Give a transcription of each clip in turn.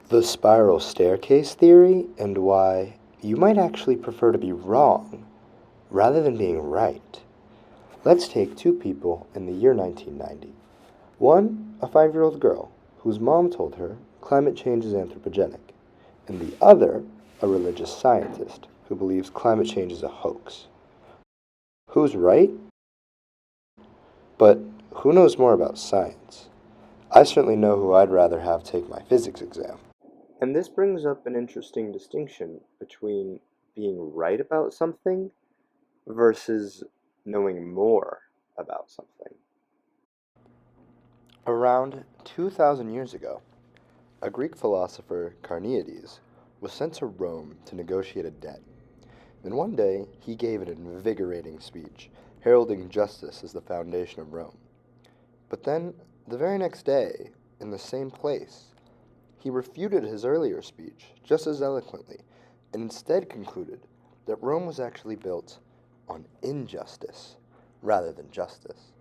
the spiral staircase theory and why you might actually prefer to be wrong rather than being right. Let's take two people in the year 1990. One, a 5-year-old girl whose mom told her climate change is anthropogenic, and the other, a religious scientist who believes climate change is a hoax. Who's right? But who knows more about science? I certainly know who I'd rather have take my physics exam. And this brings up an interesting distinction between being right about something versus knowing more about something. Around 2,000 years ago, a Greek philosopher, Carneades, was sent to Rome to negotiate a debt. Then one day, he gave an invigorating speech, heralding justice as the foundation of Rome. But then, the very next day, in the same place, he refuted his earlier speech just as eloquently, and instead concluded that Rome was actually built on injustice rather than justice.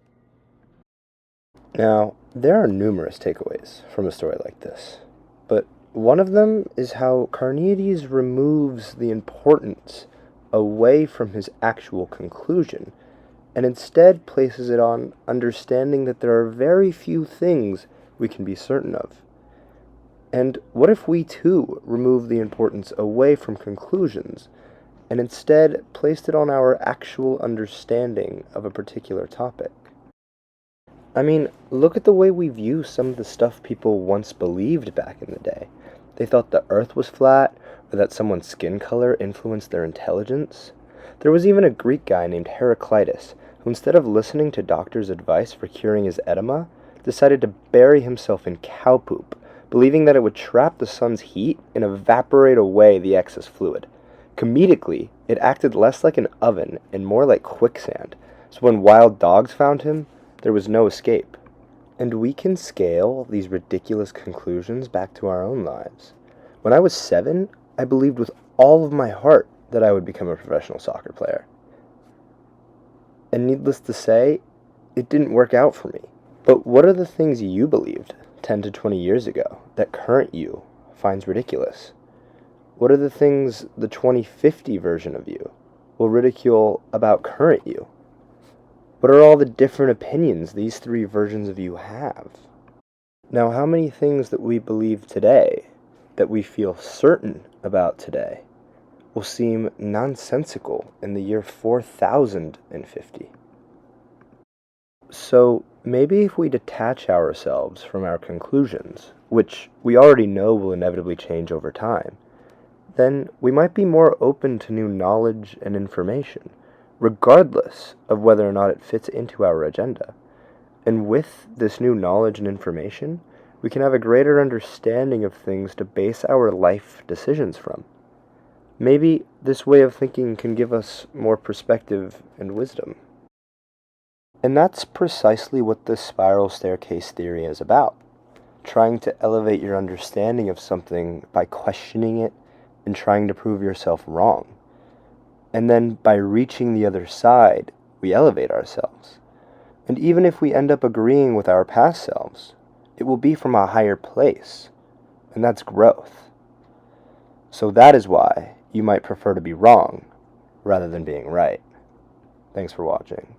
Now, there are numerous takeaways from a story like this, but one of them is how Carneades removes the importance away from his actual conclusion and instead places it on understanding that there are very few things we can be certain of. And what if we too remove the importance away from conclusions and instead placed it on our actual understanding of a particular topic? I mean, look at the way we view some of the stuff people once believed back in the day. They thought the earth was flat, or that someone's skin color influenced their intelligence. There was even a Greek guy named Heraclitus, who instead of listening to doctors' advice for curing his edema, decided to bury himself in cow poop, believing that it would trap the sun's heat and evaporate away the excess fluid. Comedically, it acted less like an oven and more like quicksand, so when wild dogs found him, there was no escape. And we can scale these ridiculous conclusions back to our own lives. When I was 7, I believed with all of my heart that I would become a professional soccer player. And needless to say, it didn't work out for me. But what are the things you believed 10 to 20 years ago that current you finds ridiculous? What are the things the 2050 version of you will ridicule about current you? What are all the different opinions these 3 versions of you have? Now, how many things that we believe today, that we feel certain about today, will seem nonsensical in the year 4050? So, maybe if we detach ourselves from our conclusions, which we already know will inevitably change over time, then we might be more open to new knowledge and information, regardless of whether or not it fits into our agenda. And with this new knowledge and information, we can have a greater understanding of things to base our life decisions from. Maybe this way of thinking can give us more perspective and wisdom. And that's precisely what this spiral staircase theory is about. Trying to elevate your understanding of something by questioning it and trying to prove yourself wrong. And then by reaching the other side, we elevate ourselves. And even if we end up agreeing with our past selves, it will be from a higher place, and that's growth. So that is why you might prefer to be wrong rather than being right. Thanks for watching.